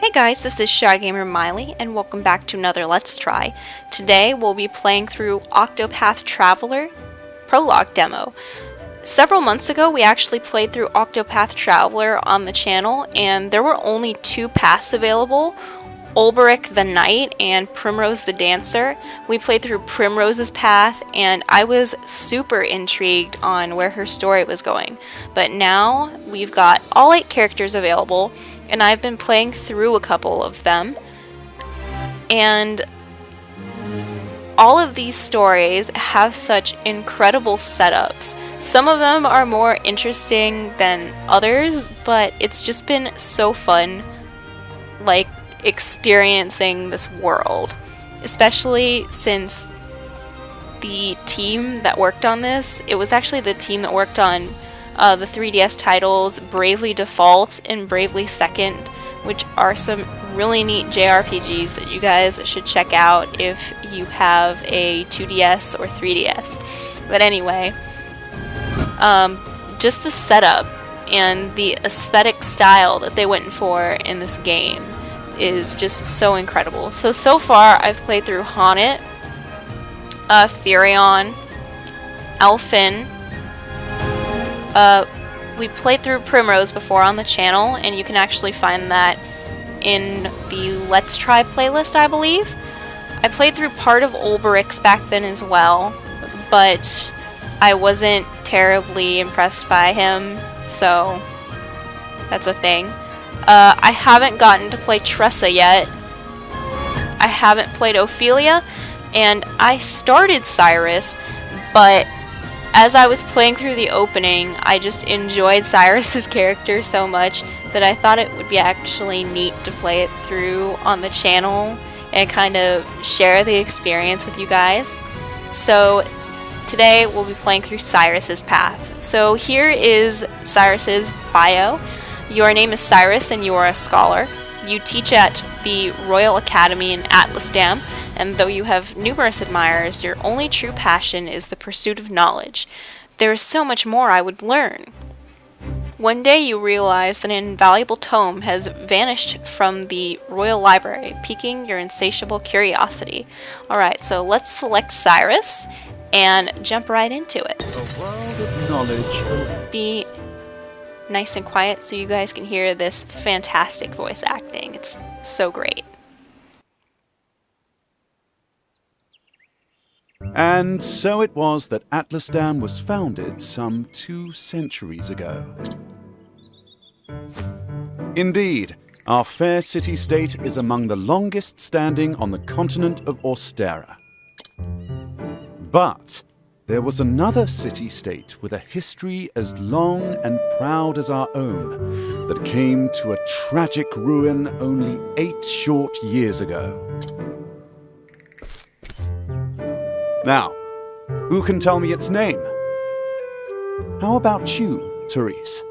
Hey guys, this is ShyGamerMaile, and welcome back to another Let's Try. Today we'll be playing through Octopath Traveler Prologue Demo. Several months ago we actually played through Octopath Traveler on the channel, and there were only two paths available, Ulbrich the Knight and Primrose the Dancer. We played through Primrose's path, and I was super intrigued on where her story was going. But now we've got all 8 characters available, and I've been playing through a couple of them. And all of these stories have such incredible setups. Some of them are more interesting than others, but it's just been so fun, like, experiencing this world, especially since the team that worked on this, it was actually the team that worked on the 3DS titles Bravely Default and Bravely Second, which are some really neat JRPGs that you guys should check out if you have a 2DS or 3DS. But anyway, just the setup and the aesthetic style that they went for in this game is just so incredible. So far I've played through Honnet, Therion, Elfin. We played through Primrose before on the channel, and you can actually find that in the Let's Try playlist, I believe. I played through part of Ulbrich's back then as well, but I wasn't terribly impressed by him, so that's a thing. I haven't gotten to play Tressa yet. I haven't played Ophelia, and I started Cyrus, but as I was playing through the opening, I just enjoyed Cyrus's character so much that I thought it would be actually neat to play it through on the channel and kind of share the experience with you guys. So today we'll be playing through Cyrus's path. So here is Cyrus's bio. Your name is Cyrus and you are a scholar. You teach at the Royal Academy in Atlasdam, and though you have numerous admirers, your only true passion is the pursuit of knowledge. There is so much more I would learn. One day you realize that an invaluable tome has vanished from the Royal Library, piquing your insatiable curiosity. Alright, so let's select Cyrus and jump right into it. A world of knowledge. Be nice and quiet so you guys can hear this fantastic voice acting. It's so great. And so it was that Atlasdam was founded some 2 centuries ago. Indeed, our fair city-state is among the longest standing on the continent of Austera. But there was another city-state with a history as long and proud as our own that came to a tragic ruin only 8 short years ago. Now, who can tell me its name? How about you, Therese?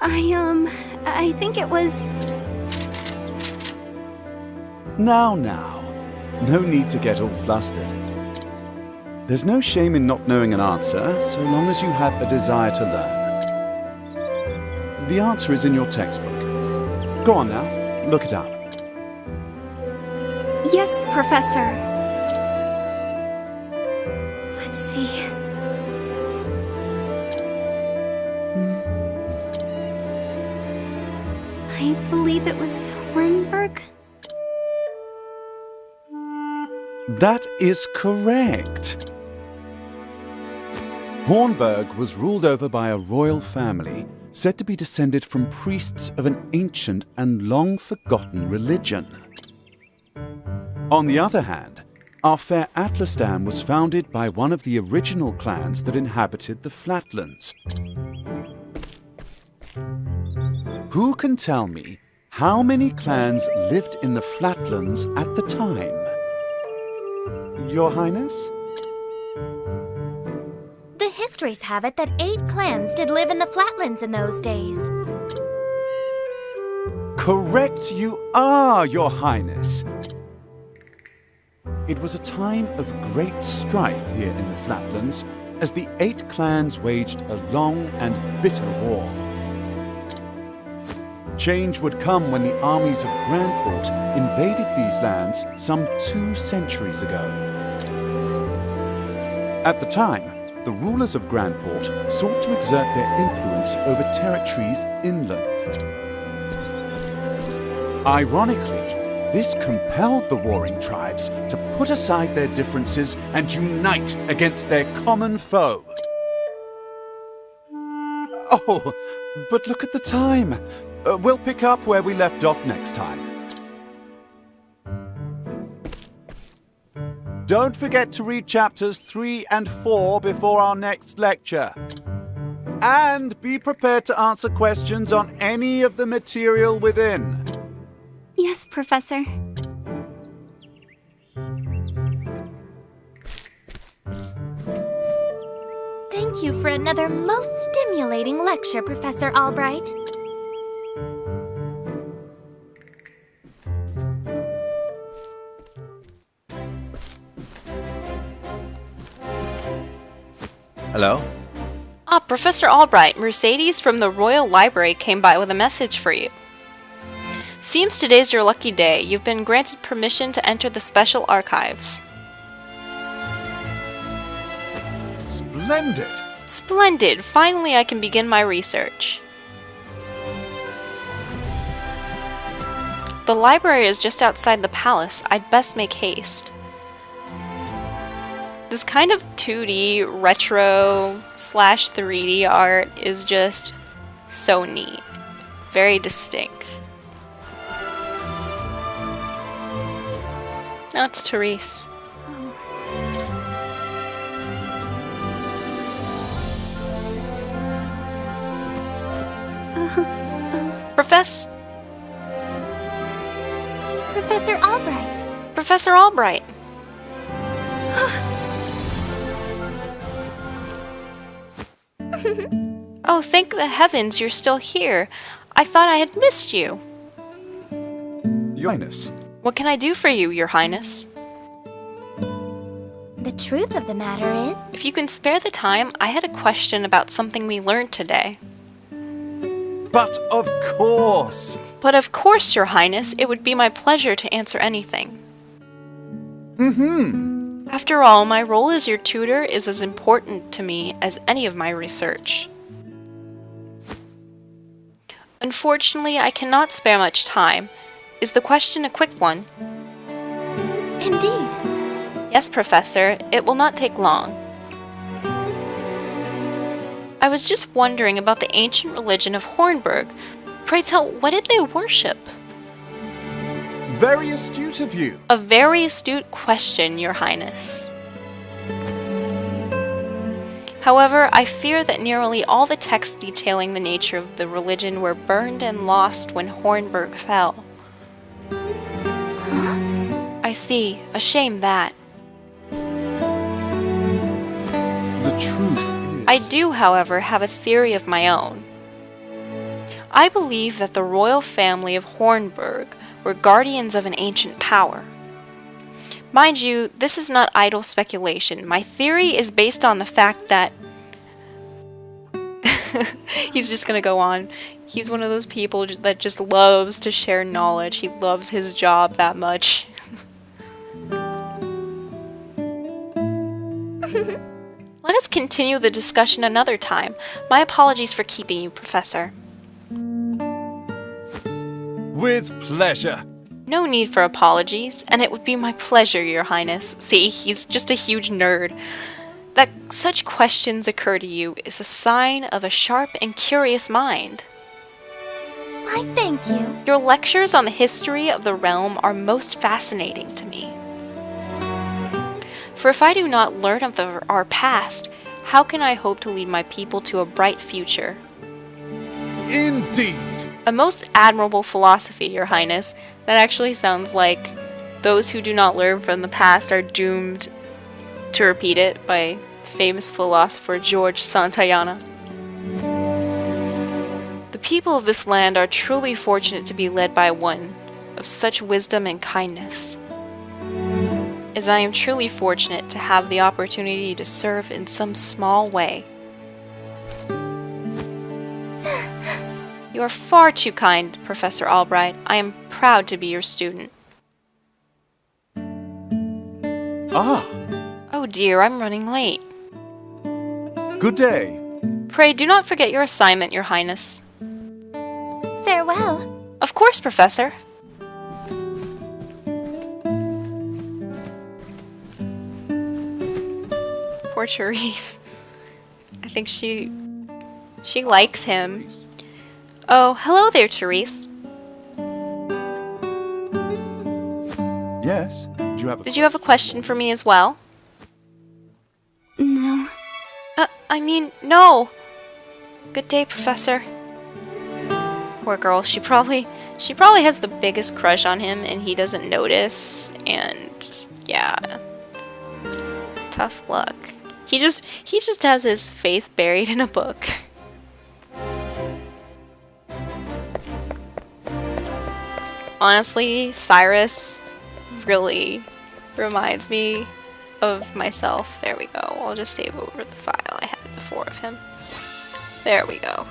I think it was... Now, no need to get all flustered. There's no shame in not knowing an answer, so long as you have a desire to learn. The answer is in your textbook. Go on now, look it up. Yes, Professor. Let's see. I believe it was Hornburg. That is correct. Hornburg was ruled over by a royal family, said to be descended from priests of an ancient and long-forgotten religion. On the other hand, our fair Atlasdam was founded by one of the original clans that inhabited the Flatlands. Who can tell me how many clans lived in the Flatlands at the time? Your Highness? The histories have it that 8 clans did live in the Flatlands in those days. Correct you are, Your Highness. It was a time of great strife here in the Flatlands as the 8 clans waged a long and bitter war. Change would come when the armies of Grandport invaded these lands some 2 centuries ago. At the time, the rulers of Grandport sought to exert their influence over territories inland. Ironically, this compelled the warring tribes to put aside their differences and unite against their common foe. Oh, but look at the time. We'll pick up where we left off next time. Don't forget to read chapters 3 and 4 before our next lecture. And be prepared to answer questions on any of the material within. Yes, Professor. Thank you for another most stimulating lecture, Professor Albright. Hello? Ah, Professor Albright, Mercedes from the Royal Library came by with a message for you. Seems today's your lucky day. You've been granted permission to enter the special archives. Splendid! Splendid! Finally I can begin my research. The library is just outside the palace. I'd best make haste. This kind of 2D retro / 3D art is just so neat. Very distinct. Now it's Therese. Professor Albright. Professor Albright. Oh, thank the heavens you're still here. I thought I had missed you. Your Highness. What can I do for you, Your Highness? The truth of the matter is, If you can spare the time, I had a question about something we learned today. But of course! But of course, Your Highness, it would be my pleasure to answer anything. After all, my role as your tutor is as important to me as any of my research. Unfortunately, I cannot spare much time. Is the question a quick one? indeed, Yes, Professor, it will not take long. I was just wondering about the ancient religion of Hornburg. Pray tell, what did they worship? Very astute of you. A very astute question, Your Highness. However, I fear that nearly all the texts detailing the nature of the religion were burned and lost when Hornburg fell. I see. A shame that. The truth is... I do, however, have a theory of my own. I believe that the royal family of Hornburg were guardians of an ancient power. Mind you, this is not idle speculation. My theory is based on the fact that... He's just gonna go on. He's one of those people that just loves to share knowledge. He loves his job that much. Let us continue the discussion another time. My apologies for keeping you, Professor. With pleasure. No need for apologies, and it would be my pleasure, Your Highness. See, he's just a huge nerd. That such questions occur to you is a sign of a sharp and curious mind. I thank you. Your lectures on the history of the realm are most fascinating to me. For if I do not learn of our past, how can I hope to lead my people to a bright future? Indeed. A most admirable philosophy, Your Highness. That actually sounds like those who do not learn from the past are doomed to repeat it, by famous philosopher George Santayana. The people of this land are truly fortunate to be led by one of such wisdom and kindness, as I am truly fortunate to have the opportunity to serve in some small way. You You are far too kind, Professor Albright. I am proud to be your student. Ah, Oh dear, I'm running late. good day. Pray do not forget your assignment, Your Highness. Farewell. Of course, Professor. Poor Therese. I think she likes him. Oh, hello there, Therese. Yes, Did you have a question for me as well? No. I mean, no. Good day, Professor. Poor girl, she probably has the biggest crush on him and he doesn't notice, and yeah. Tough luck. He just has his face buried in a book. Honestly, Cyrus really reminds me of myself. There we go. I'll just save over the file I had before of him. There we go.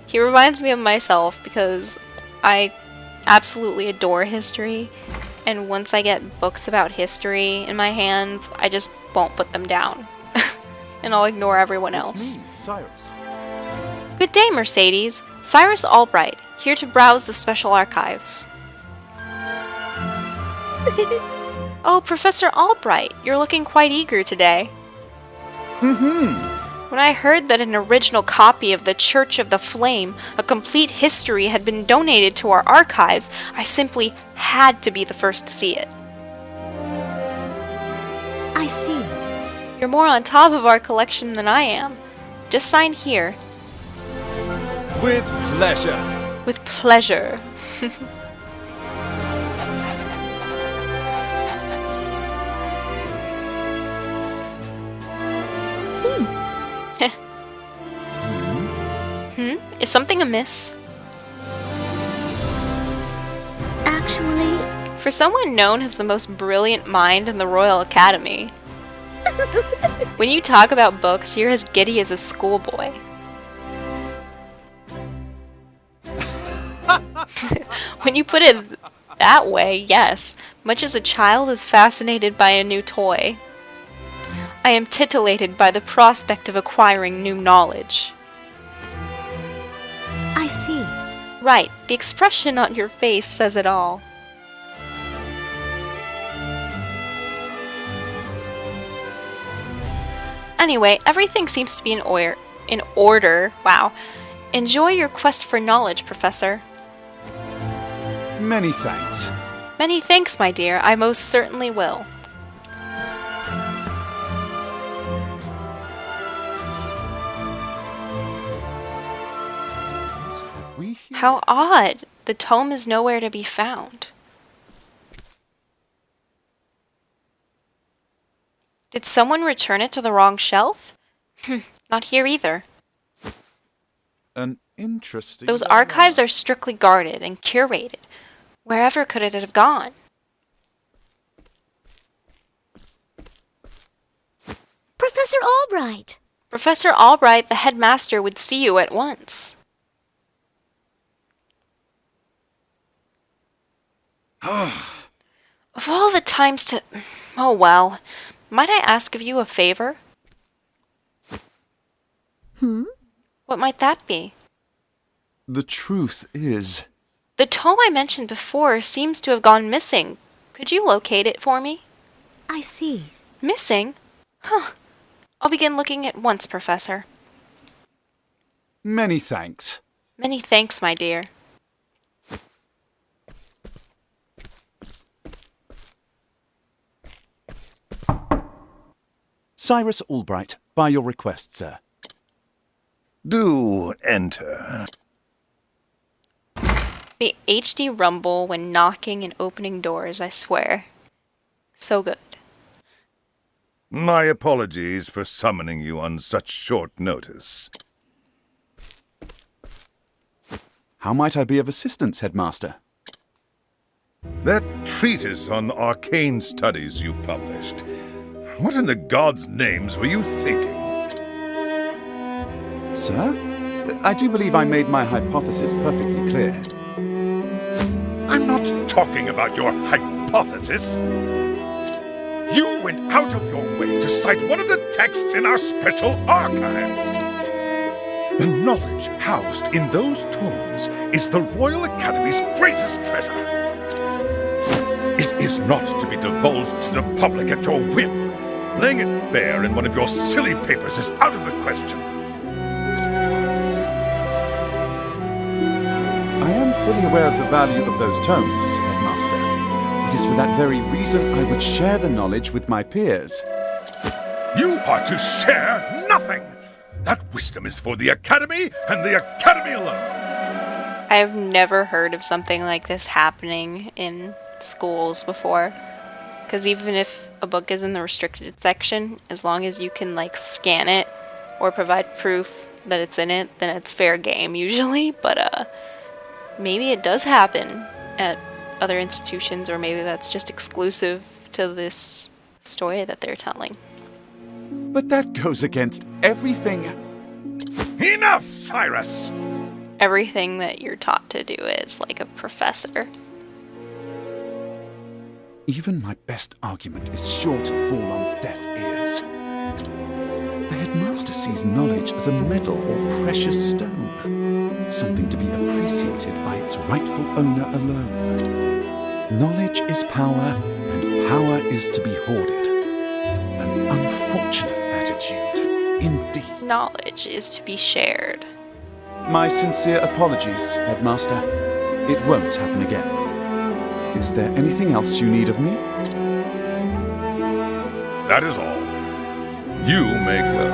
He reminds me of myself because I absolutely adore history, and once I get books about history in my hands, I just won't put them down. And I'll ignore everyone else. It's me, Cyrus. Good day, Mercedes. Cyrus Albright, here to browse the special archives. Oh, Professor Albright, you're looking quite eager today. When I heard that an original copy of the Church of the Flame, a complete history, had been donated to our archives, I simply had to be the first to see it. I see. You're more on top of our collection than I am. Just sign here. With pleasure. With pleasure. Is something amiss? Actually, For someone known as the most brilliant mind in the Royal Academy, when you talk about books, you're as giddy as a schoolboy. When you put it that way, yes, much as a child is fascinated by a new toy. I am titillated by the prospect of acquiring new knowledge. I see. Right, the expression on your face says it all. Anyway, everything seems to be in order. Wow. Enjoy your quest for knowledge, Professor. Many thanks. Many thanks, my dear. I most certainly will. What have we here? How odd. The tome is nowhere to be found. Did someone return it to the wrong shelf? Not here either. An interesting... Those archives are strictly guarded and curated. Wherever could it have gone? Professor Albright! Professor Albright, the headmaster, would see you at once. Of all the times to... Oh well. Might I ask of you a favor? What might that be? The truth is... The tome I mentioned before seems to have gone missing. Could you locate it for me? I see. Missing? Huh. I'll begin looking at once, Professor. Many thanks. Many thanks, my dear. Cyrus Albright, by your request, sir. Do enter. The HD rumble when knocking and opening doors, I swear. So good. My apologies for summoning you on such short notice. How might I be of assistance, Headmaster? That treatise on arcane studies you published. What in the gods' names were you thinking? Sir? I do believe I made my hypothesis perfectly clear. I'm not talking about your hypothesis. You went out of your way to cite one of the texts in our special archives. The knowledge housed in those tomes is the Royal Academy's greatest treasure. It is not to be divulged to the public at your whim. Laying it bare in one of your silly papers is out of the question. I am fully aware of the value of those tomes, Headmaster. It is for that very reason I would share the knowledge with my peers. You are to share nothing! That wisdom is for the Academy and the Academy alone! I have never heard of something like this happening in schools before. Because even if a book is in the restricted section, as long as you can like scan it or provide proof that it's in it, then it's fair game usually. But maybe it does happen at other institutions, or maybe that's just exclusive to this story that they're telling. But that goes against everything. Enough, Cyrus! Everything that you're taught to do is like a professor. Even my best argument is sure to fall on deaf ears. The headmaster sees knowledge as a metal or precious stone, something to be appreciated by its rightful owner alone. Knowledge is power, and power is to be hoarded. An unfortunate attitude, indeed. Knowledge is to be shared. My sincere apologies, Headmaster. It won't happen again. Is there anything else you need of me? That is all. You may go.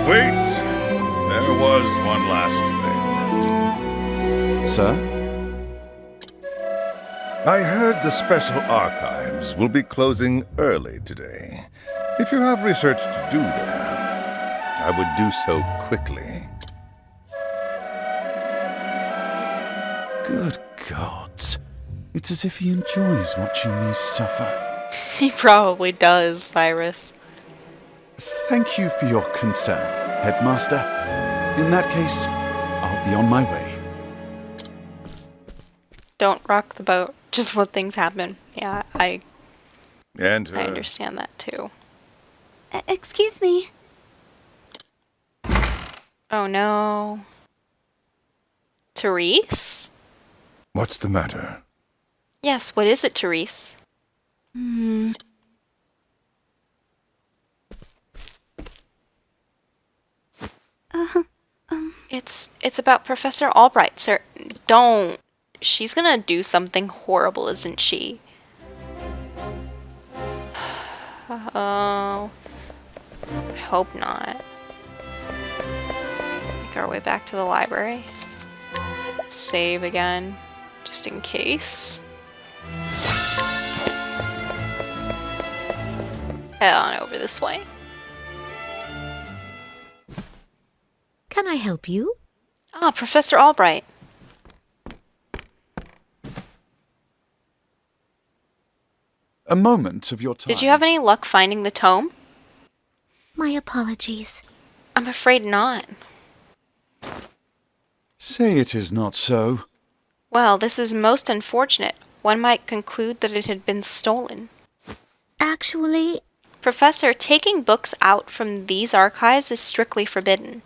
Wait! There was one last thing. Sir? I heard the special archives will be closing early today. If you have research to do there, I would do so quickly. Good gods. It's as if he enjoys watching me suffer. He probably does, Cyrus. Thank you for your concern, Headmaster. In that case, I'll be on my way. Don't rock the boat. Just let things happen. Yeah, I understand that too. Excuse me. Oh no. Therese? What's the matter? Yes, what is it, Therese? It's about Professor Albright, sir. Don't. She's gonna do something horrible, isn't she? Oh. I hope not. Make our way back to the library. Save again, just in case. Head on over this way. Can I help you? Ah, Professor Albright. A moment of your time. Did you have any luck finding the tome? My apologies. I'm afraid not. Say it is not so. Well, this is most unfortunate. One might conclude that it had been stolen. Actually, Professor, taking books out from these archives is strictly forbidden.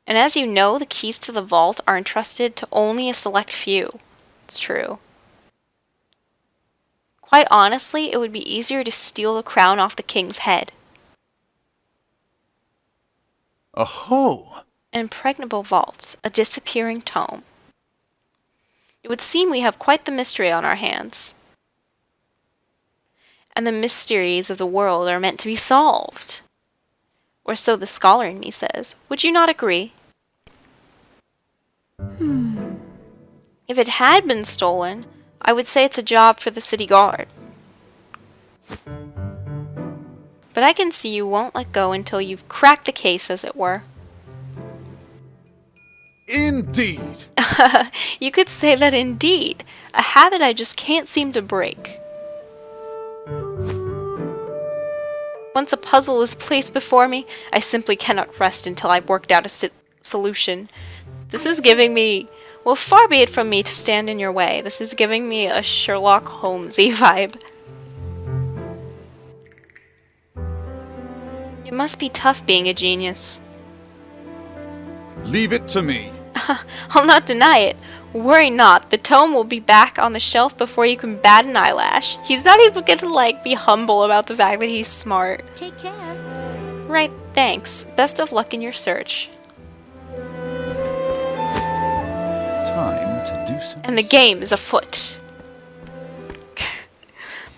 And as you know, the keys to the vault are entrusted to only a select few. It's true. Quite honestly, it would be easier to steal the crown off the king's head. Aho! Impregnable vaults, a disappearing tome. It would seem we have quite the mystery on our hands. And the mysteries of the world are meant to be solved. Or so the scholar in me says. Would you not agree? If it had been stolen, I would say it's a job for the city guard. But I can see you won't let go until you've cracked the case, as it were. Indeed! You could say that indeed. A habit I just can't seem to break. Once a puzzle is placed before me, I simply cannot rest until I've worked out a solution. This is giving me... Well, far be it from me to stand in your way. This is giving me a Sherlock Holmesy vibe. It must be tough being a genius. Leave it to me. I'll not deny it. Worry not, the tome will be back on the shelf before you can bat an eyelash. He's not even gonna, like, be humble about the fact that he's smart. Take care. Right, thanks. Best of luck in your search. Time to do some... And the game is afoot.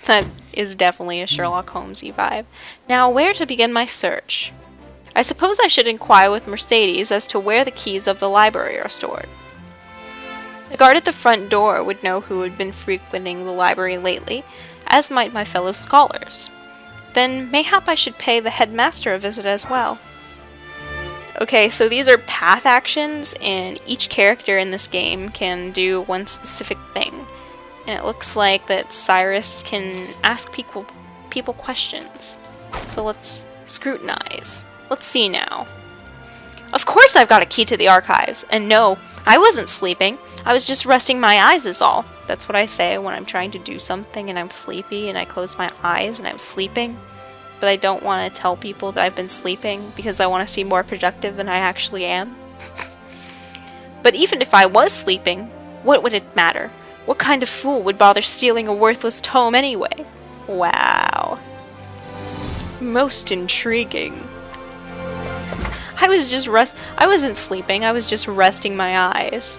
That is definitely a Sherlock Holmesy vibe. Now, where to begin my search? I suppose I should inquire with Mercedes as to where the keys of the library are stored. The guard at the front door would know who had been frequenting the library lately, as might my fellow scholars. Then mayhap I should pay the headmaster a visit as well. Okay, so these are path actions, and each character in this game can do one specific thing. And it looks like that Cyrus can ask people questions. So let's scrutinize. Let's see now. Of course I've got a key to the archives, and no, I wasn't sleeping. I was just resting my eyes is all. That's what I say when I'm trying to do something and I'm sleepy and I close my eyes and I'm sleeping. But I don't want to tell people that I've been sleeping because I want to seem more productive than I actually am. But even if I was sleeping, what would it matter? What kind of fool would bother stealing a worthless tome anyway? Wow. Most intriguing. I wasn't sleeping, I was just resting my eyes.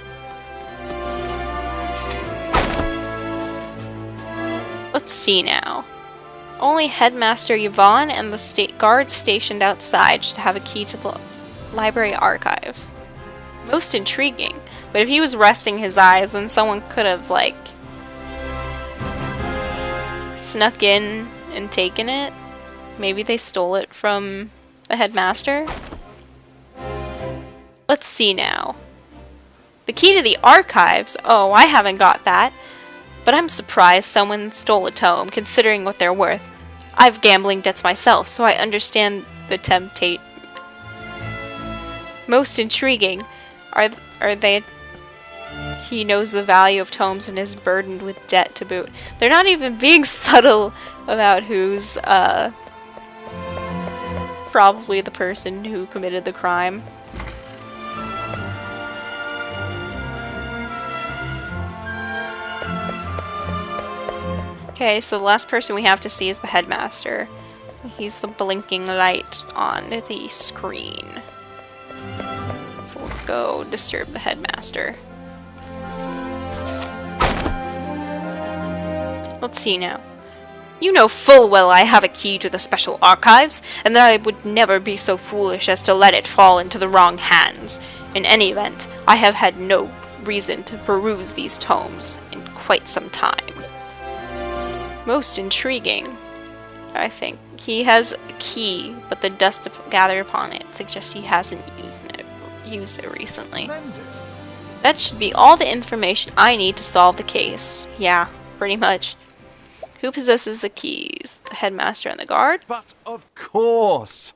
Let's see now. Only Headmaster Yvonne and the guards stationed outside should have a key to the library archives. Most intriguing. But if he was resting his eyes, then someone could have, like, snuck in and taken it. Maybe they stole it from the headmaster. Let's see now. The key to the archives? Oh, I haven't got that. But I'm surprised someone stole a tome, considering what they're worth. I've gambling debts myself, so I understand the temptation. Most intriguing. Are they... He knows the value of tomes and is burdened with debt to boot. They're not even being subtle about who's, probably the person who committed the crime. Okay, so the last person we have to see is the headmaster. He's the blinking light on the screen. So let's go disturb the headmaster. Let's see now. You know full well I have a key to the special archives, and that I would never be so foolish as to let it fall into the wrong hands. In any event, I have had no reason to peruse these tomes in quite some time. Most intriguing. I think he has a key, but the dust gathered upon it suggests he hasn't used it recently. That should be all the information I need to solve the case. Yeah, pretty much. Who possesses the keys? The headmaster and the guard? But of course!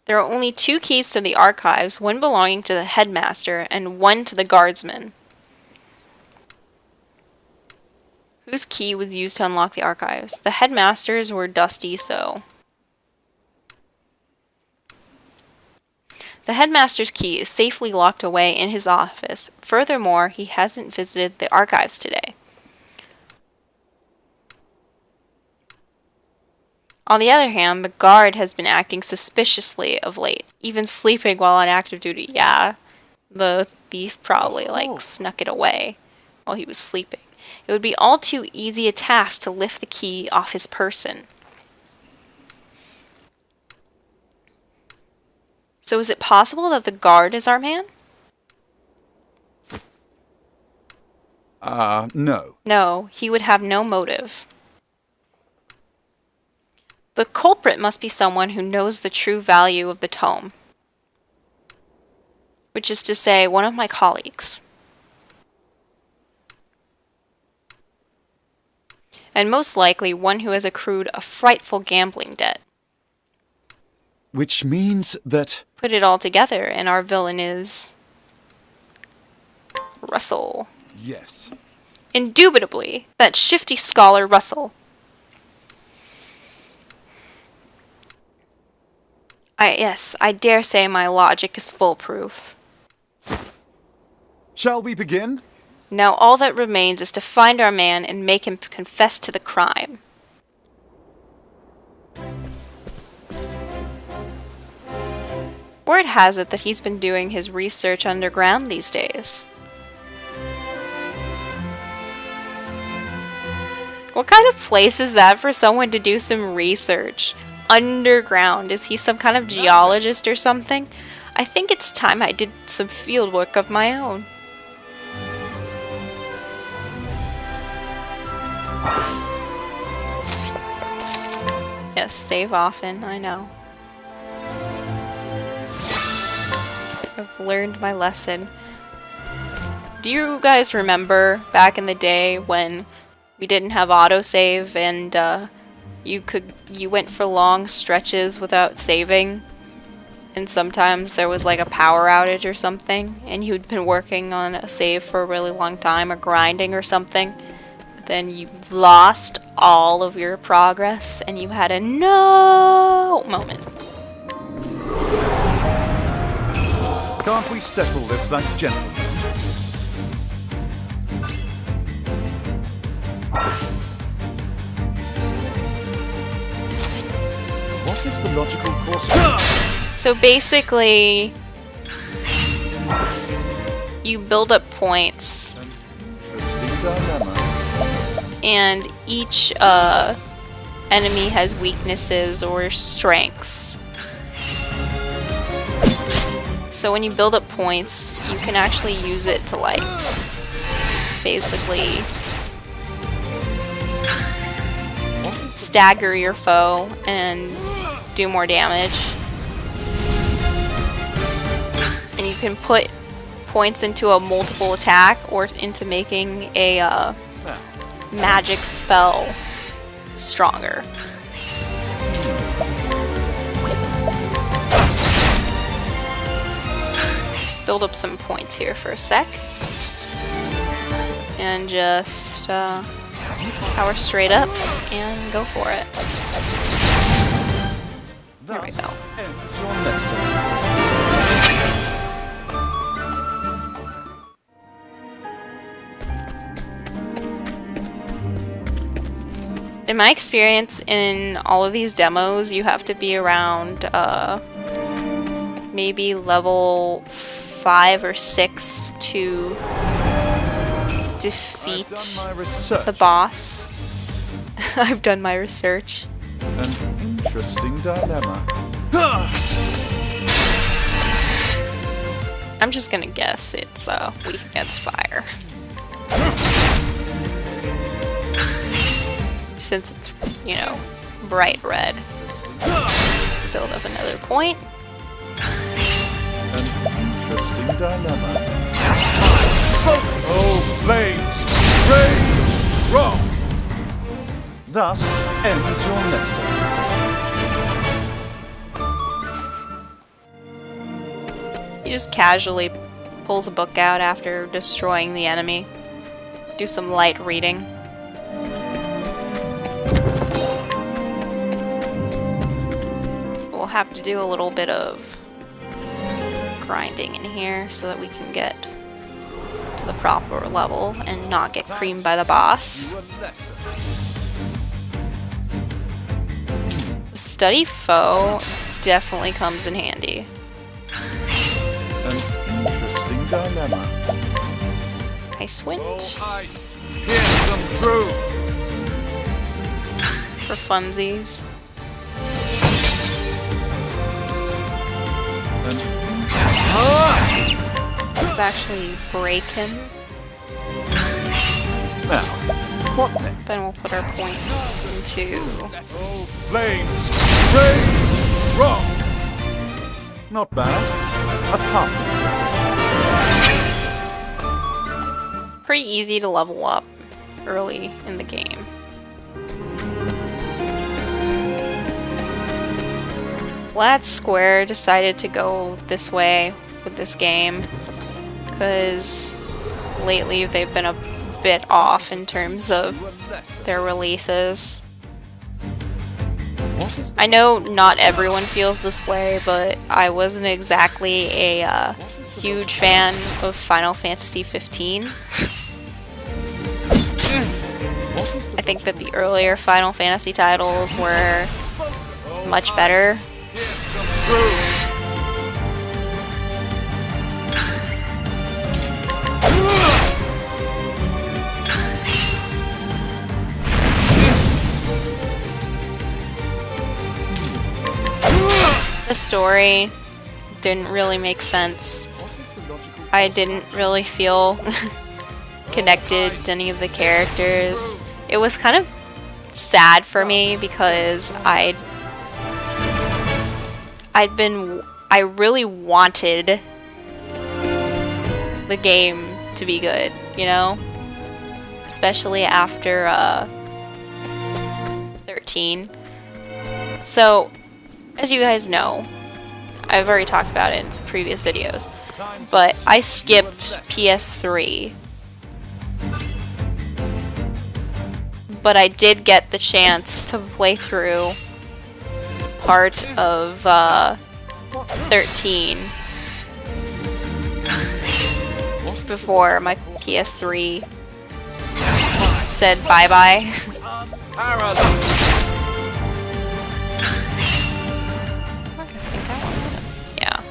There are only 2 keys to the archives, one belonging to the headmaster and one to the guardsman. Whose key was used to unlock the archives? The headmasters were dusty, so... The headmaster's key is safely locked away in his office. Furthermore, he hasn't visited the archives today. On the other hand, the guard has been acting suspiciously of late, even sleeping while on active duty. Yeah, the thief probably, like, snuck it away while he was sleeping. It would be all too easy a task to lift the key off his person. So is it possible that the guard is our man? No. No, he would have no motive. The culprit must be someone who knows the true value of the tome. Which is to say, one of my colleagues. and most likely one who has accrued a frightful gambling debt. Which means that... Put it all together, and our villain is... Russell. Yes. Indubitably, that shifty scholar Russell. I dare say my logic is foolproof. Shall we begin? Now all that remains is to find our man and make him confess to the crime. Word has it that he's been doing his research underground these days. What kind of place is that for someone to do some research? Underground? Is he some kind of geologist or something? I think it's time I did some field work of my own. Yes, save often, I know. I've learned my lesson. Do you guys remember back in the day when we didn't have autosave and you went for long stretches without saving, and sometimes there was like a power outage or something, and you'd been working on a save for a really long time or grinding or something, then you lost all of your progress and you had a no moment. Can't we settle this like gentlemen? What is the logical course? So basically, you build up points, Interesting dilemma. and each enemy has weaknesses or strengths. So when you build up points, you can actually use it to, like, basically stagger your foe and do more damage. And you can put points into a multiple attack or into making a magic spell stronger. Build up some points here for a sec. And just power straight up and go for it. There we go. Ends your lesson. In my experience in all of these demos, you have to be around maybe level 5 or 6 to defeat the boss. I've done my research. An interesting dilemma. I'm just gonna guess it's weak against fire. Since it's, you know, bright red. Build up another point. An interesting dilemma. Oh, flames! Rage! Wrong! Thus ends your lesson. He just casually pulls a book out after destroying the enemy. Do some light reading. We'll have to do a little bit of grinding in here so that we can get to the proper level and not get creamed by the boss. Study foe definitely comes in handy. An interesting dilemma. Ice wind Ice, here's some through. for funsies. Let's actually break him. Now, what next? Then we'll put our points into... Oh, flames! Rage! Wrong! Not bad. A passing. Pretty easy to level up early in the game. glad Square decided to go this way with this game, because lately they've been a bit off in terms of their releases. I know not everyone feels this way, but I wasn't exactly a huge fan of Final Fantasy 15. I think that the earlier Final Fantasy titles were much better. The story didn't really make sense. I didn't really feel connected to any of the characters. It was kind of sad for me because I really wanted the game to be good, you know? Especially after 13. So, as you guys know, I've already talked about it in some previous videos, but I skipped PS3. But I did get the chance to play through part of 13 before my PS3 said bye-bye. Yeah,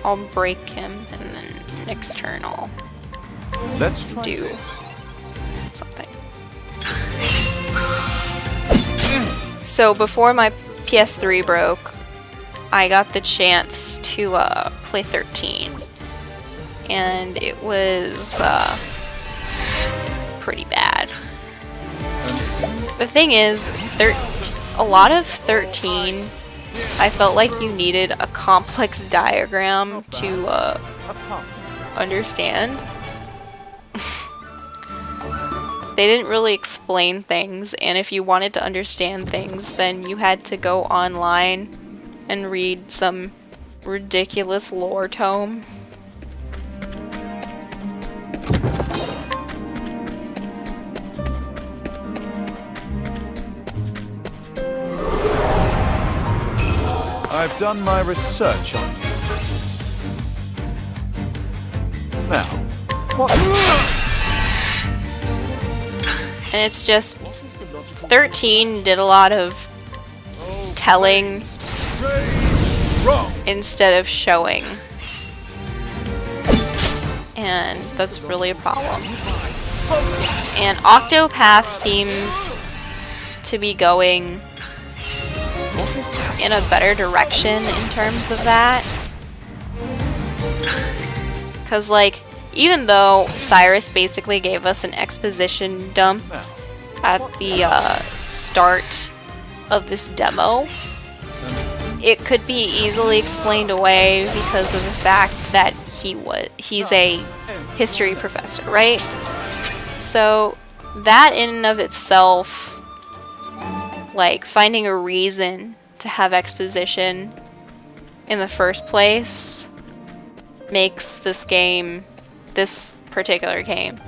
I'll break him and then next turn I'll do something. So before my PS3 broke, I got the chance to play 13, and it was pretty bad. The thing is, a lot of 13, I felt like you needed a complex diagram to understand. They didn't really explain things, and if you wanted to understand things, then you had to go online and read some ridiculous lore tome. I've done my research on you. Now, what? And it's just 13 did a lot of telling instead of showing, and that's really a problem. And Octopath seems to be going in a better direction in terms of that, because like, even though Cyrus basically gave us an exposition dump at the start of this demo, it could be easily explained away because of the fact that he's a history professor, right? So that in and of itself, like finding a reason to have exposition in the first place, makes this particular game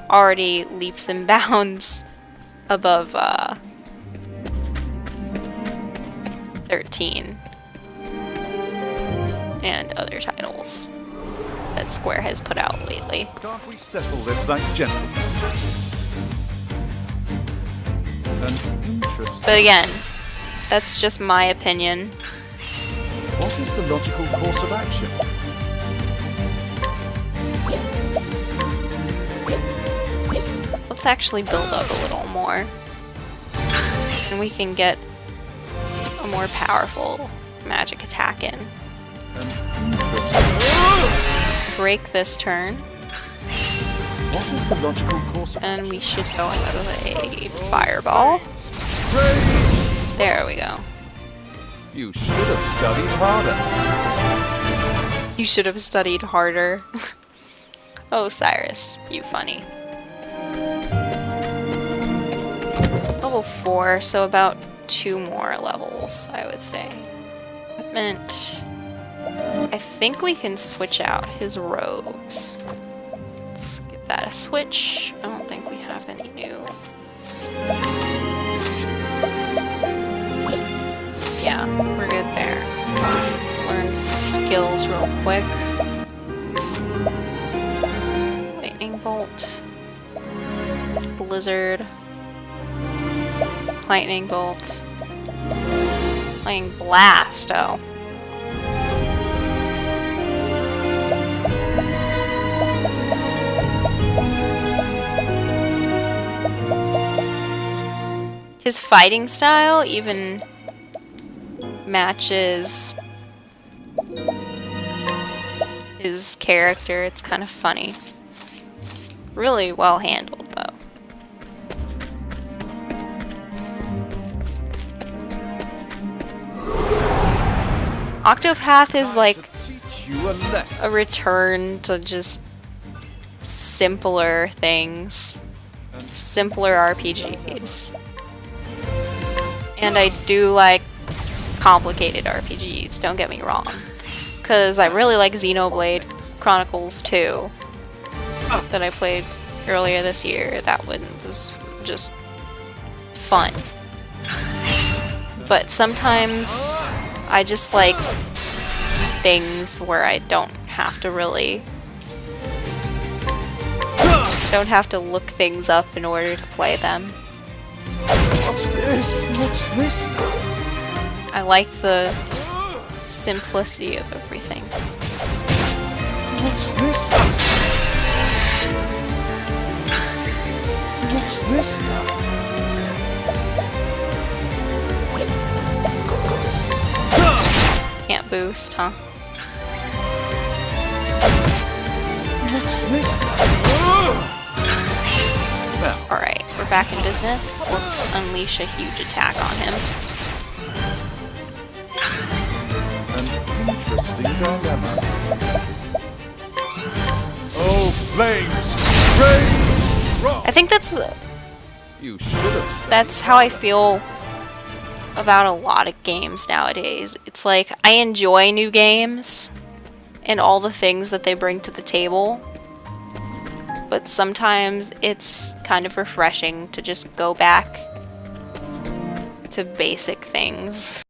already leaps and bounds above 13 and other titles that Square has put out lately. Can't we settle this like gentlemen? Interesting. But again, that's just my opinion. What is the logical course of action? Let's actually build up a little more, and we can get a more powerful magic attack in. Break this turn, What is the logical course of and we should go in with a fireball. There we go. You should have studied harder. You should have studied harder. Oh, Cyrus, you funny. Level 4, so about 2 more levels, I would say. equipment. I think we can switch out his robes. Let's give that a switch. I don't think we have any new. Yeah, we're good there. Let's learn some skills real quick. Lightning bolt. Blizzard. Lightning bolt. Lightning blast, oh. His fighting style even matches his character. It's kind of funny. Really well handled, though. Octopath is like a return to just simpler things. Simpler RPGs. And I do like complicated RPGs, don't get me wrong. Because I really like Xenoblade Chronicles 2 that I played earlier this year. That one was just fun. But sometimes I just like things where I don't have to look things up in order to play them. What's this? What's this? I like the simplicity of everything. What's this? What's this? Can't boost, huh? What's this? Alright, we're back in business. Let's unleash a huge attack on him. An interesting dilemma. Oh, flames! Rain! I think You should have that's how I feel about a lot of games nowadays. It's like, I enjoy new games and all the things that they bring to the table, but sometimes it's kind of refreshing to just go back to basic things.